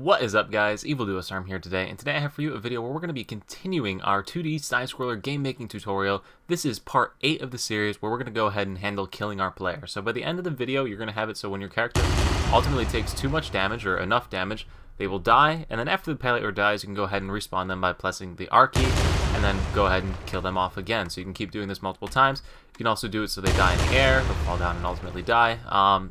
What is up, guys? EvilDuoStorm here today, and today I have for you a video where we're going to be continuing our 2D side-scroller game-making tutorial. This is part 8 of the series where we're going to go ahead and handle killing our player. So by the end of the video, you're going to have it so when your character ultimately takes too much damage or enough damage, they will die, and then after the player dies, you can go ahead and respawn them by pressing the R key, and then go ahead and kill them off again. So you can keep doing this multiple times. You can also do it so they die in the air, they'll fall down and ultimately die.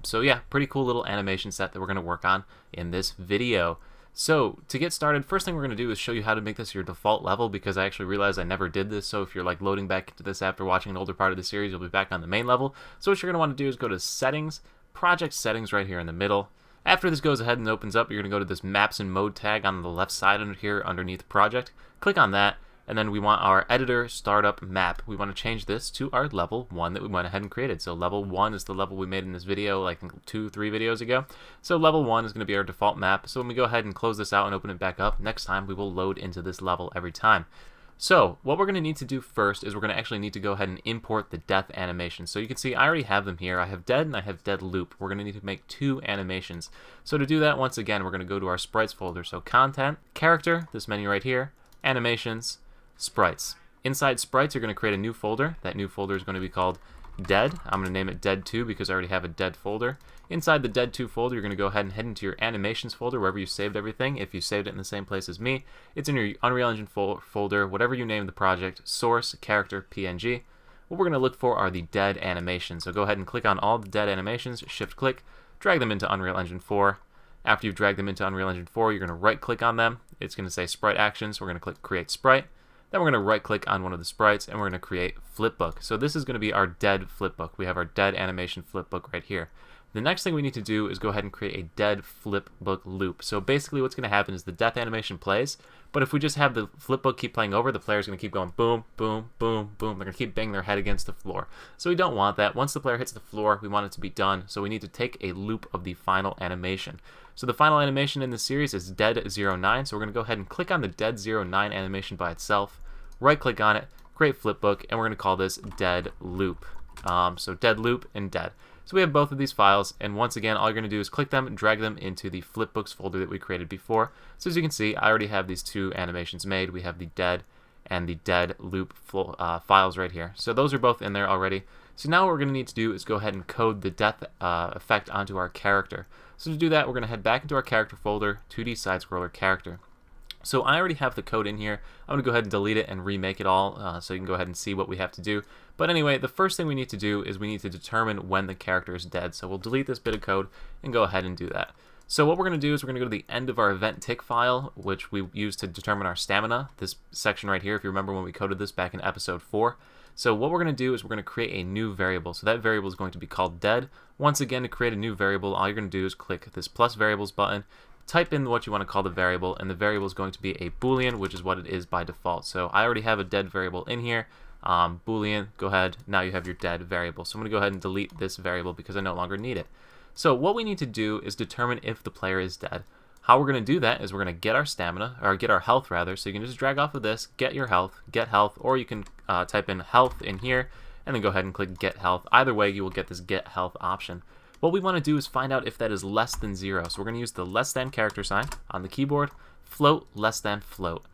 So yeah, pretty cool little animation set that we're going to work on in this video. So to get started, first thing we're going to do is show you how to make this your default level, because I actually realized I never did this. So if you're like loading back into this after watching an older part of the series, you'll be back on the main level. So what you're going to want to do is go to Settings, Project Settings right here in the middle. After this goes ahead and opens up, you're going to go to this Maps and Mode tag on the left side under here underneath Project. Click on that, and then we want our Editor Startup Map. We want to change this to our level 1 that we went ahead and created. So level 1 is the level we made in this video like 2-3 videos ago. So level 1 is going to be our default map. So when we go ahead and close this out and open it back up, next time we will load into this level every time. So what we're going to need to do first is we're going to actually need to go ahead and import the death animation. So you can see I already have them here. I have dead and I have dead loop. We're going to need to make 2 animations. So to do that, once again, we're going to go to our sprites folder. So content, character, this menu right here, animations, sprites. Inside sprites, you're going to create a new folder. That new folder is going to be called dead. I'm going to name it dead 2 because I already have a dead folder. Inside the dead 2 folder, you're going to go ahead and head into your animations folder wherever you saved everything. If you saved it in the same place as me, it's in your Unreal Engine folder, whatever you name the project, source, character, PNG. What we're going to look for are the dead animations. So go ahead and click on all the dead animations, shift click, drag them into Unreal Engine 4. After you've dragged them into Unreal Engine 4, you're going to right click on them. It's going to say sprite actions. We're going to click create sprite. Then we're going to right click on one of the sprites and we're going to create Flipbook. So this is going to be our dead Flipbook. We have our dead animation Flipbook right here. The next thing we need to do is go ahead and create a dead Flipbook loop. So basically what's going to happen is the death animation plays, but if we just have the Flipbook keep playing over, the player's going to keep going boom, boom, boom, boom. They're going to keep banging their head against the floor. So we don't want that. Once the player hits the floor, we want it to be done. So we need to take a loop of the final animation. So the final animation in this series is dead 09. So we're going to go ahead and click on the dead 09 animation by itself, right click on it, create Flipbook, and we're going to call this dead loop. So dead loop and dead. So we have both of these files, and once again, all you're going to do is click them and drag them into the Flipbooks folder that we created before. So as you can see, I already have these 2 animations made. We have the dead and the dead loop files right here. So those are both in there already. So now what we're going to need to do is go ahead and code the death effect onto our character. So to do that, we're going to head back into our character folder, 2D side-scroller character. So I already have the code in here. I'm going to go ahead and delete it and remake it all so you can go ahead and see what we have to do. But anyway, the first thing we need to do is we need to determine when the character is dead. So we'll delete this bit of code and go ahead and do that. So what we're going to do is we're going to go to the end of our event tick file, which we use to determine our stamina. This section right here, if you remember when we coded this back in episode 4. So what we're going to do is we're going to create a new variable. So that variable is going to be called dead. Once again, to create a new variable, all you're going to do is click this plus variables button, type in what you want to call the variable, and the variable is going to be a boolean, which is what it is by default. So I already have a dead variable in here. Boolean, go ahead, now you have your dead variable. So I'm going to go ahead and delete this variable because I no longer need it. So what we need to do is determine if the player is dead. How we're going to do that is we're going to get our stamina, or get our health rather. So you can just drag off of this, get your health, get health, or you can type in health in here and then go ahead and click get health. Either way, you will get this get health option. What we want to do is find out if that is less than 0. So we're going to use the less than character sign on the keyboard, float less than float.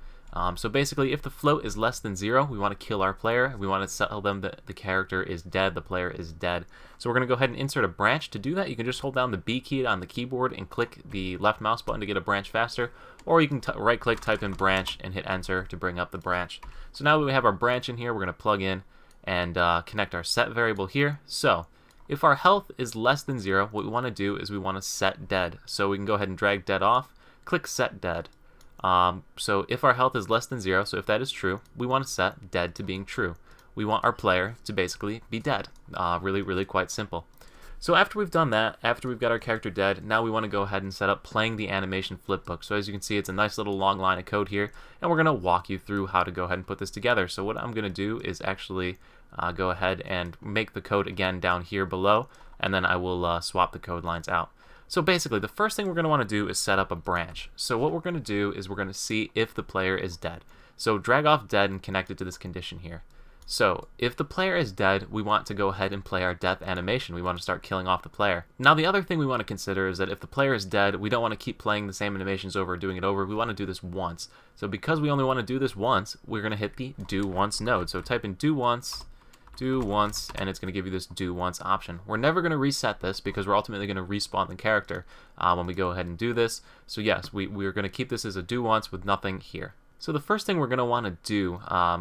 So basically, if the float is less than 0, we want to kill our player. We want to tell them that the character is dead, the player is dead. So we're going to go ahead and insert a branch. To do that, you can just hold down the B key on the keyboard and click the left mouse button to get a branch faster. Or you can right click, type in branch, and hit enter to bring up the branch. So now that we have our branch in here, we're going to plug in and connect our set variable here. So if our health is less than 0, what we want to do is we want to set dead. So we can go ahead and drag dead off, click set dead. So if our health is less than 0, so if that is true, we want to set dead to being true. We want our player to basically be dead. Really quite simple. So after we've done that, after we've got our character dead, now we want to go ahead and set up playing the animation Flipbook. So as you can see, it's a nice little long line of code here, and we're going to walk you through how to go ahead and put this together. So what I'm going to do is actually go ahead and make the code again down here below, and then I will swap the code lines out. So basically, the first thing we're going to want to do is set up a branch. So what we're going to do is we're going to see if the player is dead. So drag off dead and connect it to this condition here. So if the player is dead, we want to go ahead and play our death animation. We want to start killing off the player. Now the other thing we want to consider is that if the player is dead, we don't want to keep playing the same animations over, doing it over. We want to do this once. So because we only want to do this once, we're going to hit the do once node. So type in do once, and it's going to give you this do once option. We're never going to reset this because we're ultimately going to respawn the character when we go ahead and do this. So yes, we're going to keep this as a do once with nothing here. So the first thing we're going to want to do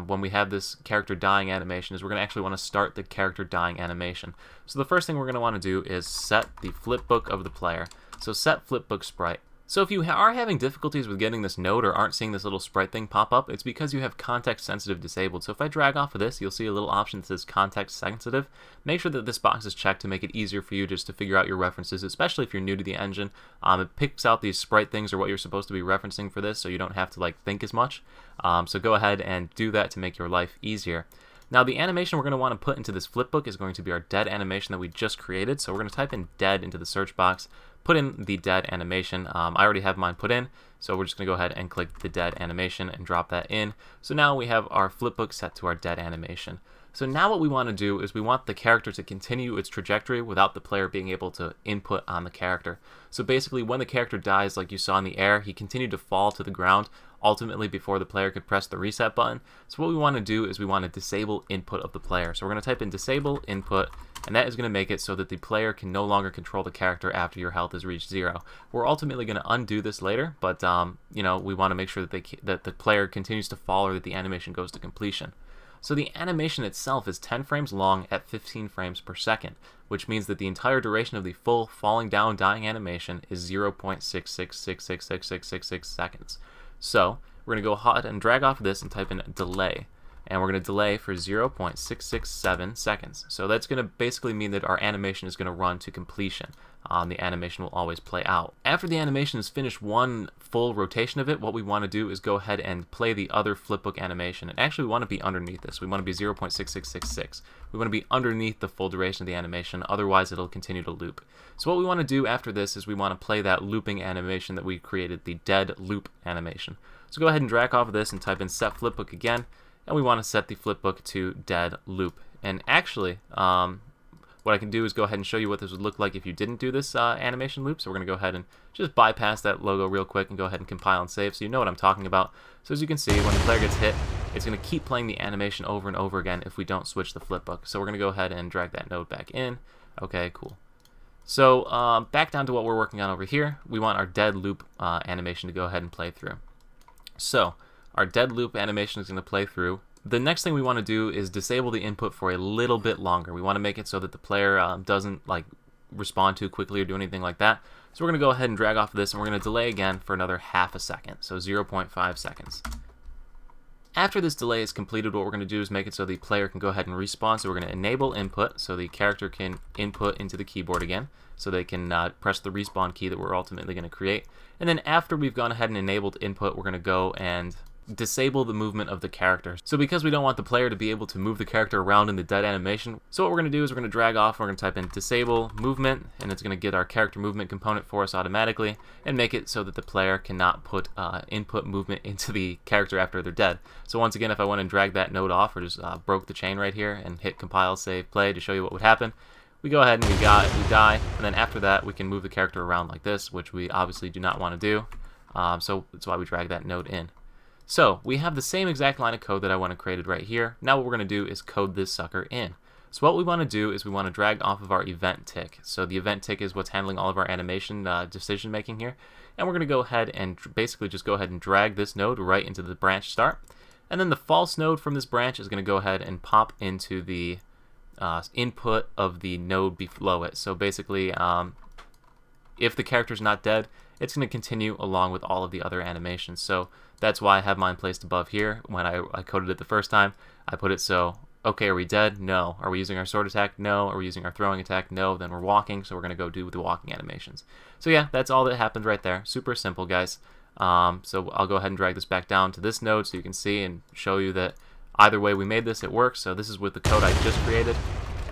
when we have this character dying animation is we're going to actually want to start the character dying animation. So the first thing we're going to want to do is set the flipbook of the player. So set flipbook sprite. So if you are having difficulties with getting this node or aren't seeing this little sprite thing pop up, it's because you have context sensitive disabled. So if I drag off of this, you'll see a little option that says context sensitive. Make sure that this box is checked to make it easier for you just to figure out your references, especially if you're new to the engine. It picks out these sprite things or what you're supposed to be referencing for this, so you don't have to think as much. So go ahead and do that to make your life easier. Now the animation we're going to want to put into this flipbook is going to be our dead animation that we just created. So we're going to type in dead into the search box, put in the dead animation. I already have mine put in, so we're just going to go ahead and click the dead animation and drop that in. So now we have our flipbook set to our dead animation. So now what we want to do is we want the character to continue its trajectory without the player being able to input on the character. So basically when the character dies, like you saw in the air, he continued to fall to the ground ultimately before the player could press the reset button. So what we want to do is we want to disable input of the player. So we're going to type in disable input, and that is going to make it so that the player can no longer control the character after your health has reached 0. We're ultimately going to undo this later, but you know, we want to make sure that the player continues to fall or that the animation goes to completion. So the animation itself is 10 frames long at 15 frames per second, which means that the entire duration of the full falling down dying animation is 0.66666666 seconds. So we're going to go ahead and drag off this and type in delay, and we're going to delay for 0.667 seconds. So that's going to basically mean that our animation is going to run to completion. The animation will always play out. After the animation has finished one full rotation of it, what we want to do is go ahead and play the other flipbook animation. And actually we want to be underneath this. We want to be 0.6666. We want to be underneath the full duration of the animation, otherwise it'll continue to loop. So what we want to do after this is we want to play that looping animation that we created, the dead loop animation. So go ahead and drag off of this and type in set flipbook again, and we want to set the flipbook to dead loop. And actually, what I can do is go ahead and show you what this would look like if you didn't do this animation loop. So we're going to go ahead and just bypass that logo real quick and go ahead and compile and save so you know what I'm talking about. So as you can see, when the player gets hit, it's going to keep playing the animation over and over again if we don't switch the flipbook. So we're going to go ahead and drag that node back in. Okay, cool. So back down to what we're working on over here. We want our dead loop animation to go ahead and play through. So our dead loop animation is going to play through. The next thing we want to do is disable the input for a little bit longer. We want to make it so that the player doesn't respond too quickly or do anything like that. So we're going to go ahead and drag off of this, and we're going to delay again for another half a second, so 0.5 seconds. After this delay is completed, what we're going to do is make it so the player can go ahead and respawn. So we're going to enable input so the character can input into the keyboard again, so they can press the respawn key that we're ultimately going to create. And then after we've gone ahead and enabled input, we're going to go and disable the movement of the character. So because we don't want the player to be able to move the character around in the dead animation, so what we're going to do is we're going to drag off, and we're going to type in disable movement, and it's going to get our character movement component for us automatically and make it so that the player cannot put input movement into the character after they're dead. So once again, if I went and dragged that node off or just broke the chain right here and hit compile, save, play to show you what would happen, we go ahead and we die, and then after that we can move the character around like this, which we obviously do not want to do. So that's why we drag that node in. So we have the same exact line of code that I want to create right here. Now what we're going to do is code this sucker in. So what we want to do is we want to drag off of our event tick. So the event tick is what's handling all of our animation decision making here. And we're going to go ahead and basically just go ahead and drag this node right into the branch start. And then the false node from this branch is going to go ahead and pop into the input of the node below it. So basically, if the character's not dead, it's going to continue along with all of the other animations. So that's why I have mine placed above here. When I coded it the first time, I put it so, okay, are we dead? No. Are we using our sword attack? No. Are we using our throwing attack? No. Then we're walking, so we're going to go do the walking animations. So yeah, that's all that happened right there. Super simple, guys. So I'll go ahead and drag this back down to this node so you can see and show you that either way we made this, it works. So this is with the code I just created,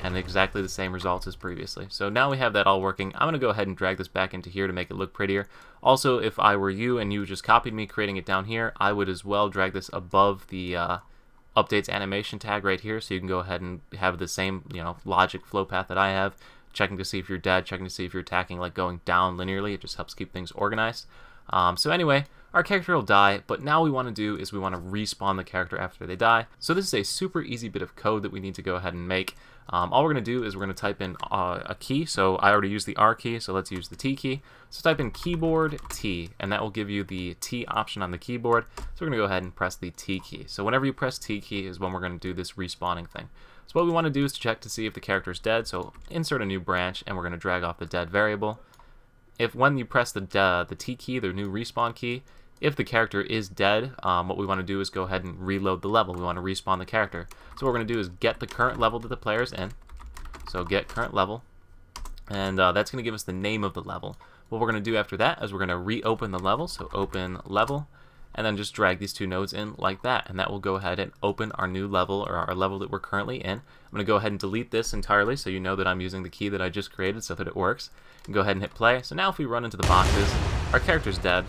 and exactly the same results as previously. So now we have that all working. I'm going to go ahead and drag this back into here to make it look prettier. Also, if I were you and you just copied me creating it down here, I would as well drag this above the updates animation tag right here, so you can go ahead and have the same, logic flow path that I have, checking to see if you're dead, checking to see if you're attacking, like going down linearly. It just helps keep things organized. So anyway, our character will die, but now we want to do is we want to respawn the character after they die. So this is a super easy bit of code that we need to go ahead and make. All we're going to do is we're going to type in a key. So I already used the R key, so let's use the T key. So type in keyboard T, and that will give you the T option on the keyboard. So we're going to go ahead and press the T key. So whenever you press T key is when we're going to do this respawning thing. So what we want to do is to check to see if the character is dead. So insert a new branch, and we're going to drag off the dead variable. If when you press the T key, the new respawn key, if the character is dead, what we want to do is go ahead and reload the level. We want to respawn the character. So what we're going to do is get the current level that the player's in. So get current level, and that's going to give us the name of the level. What we're going to do after that is we're going to reopen the level, so open level, and then just drag these two nodes in like that, and that will go ahead and open our new level, or our level that we're currently in. I'm going to go ahead and delete this entirely so you know that I'm using the key that I just created so that it works. And go ahead and hit play. So now if we run into the boxes, our character's dead.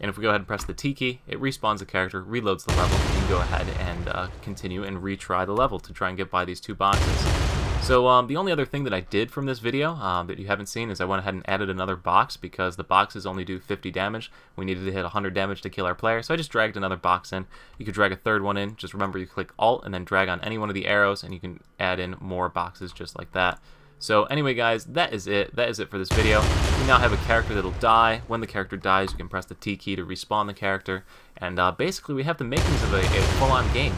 And if we go ahead and press the T key, it respawns the character, reloads the level, and you can go ahead and continue and retry the level to try and get by these two boxes. So the only other thing that I did from this video that you haven't seen is I went ahead and added another box because the boxes only do 50 damage. We needed to hit 100 damage to kill our player, so I just dragged another box in. You could drag a third one in. Just remember you click Alt and then drag on any one of the arrows, and you can add in more boxes just like that. So anyway guys, that is it. That is it for this video. We now have a character that'll die. When the character dies, you can press the T key to respawn the character. And basically we have the makings of a full-on game.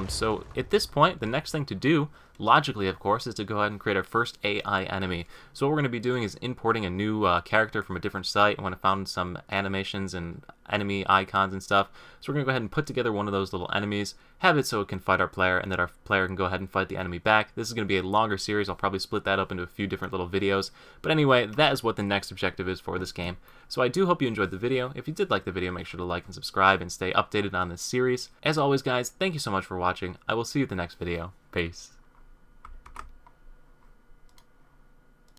So at this point, the next thing to do, logically of course, is to go ahead and create our first AI enemy. So what we're going to be doing is importing a new character from a different site. I want to find some animations and enemy icons and stuff. So we're going to go ahead and put together one of those little enemies, have it so it can fight our player, and that our player can go ahead and fight the enemy back. This is going to be a longer series. I'll probably split that up into a few different little videos. But anyway, that is what the next objective is for this game. So I do hope you enjoyed the video. If you did like the video, make sure to like and subscribe and stay updated on this series. As always guys, thank you so much for watching. I will see you at the next video. Peace.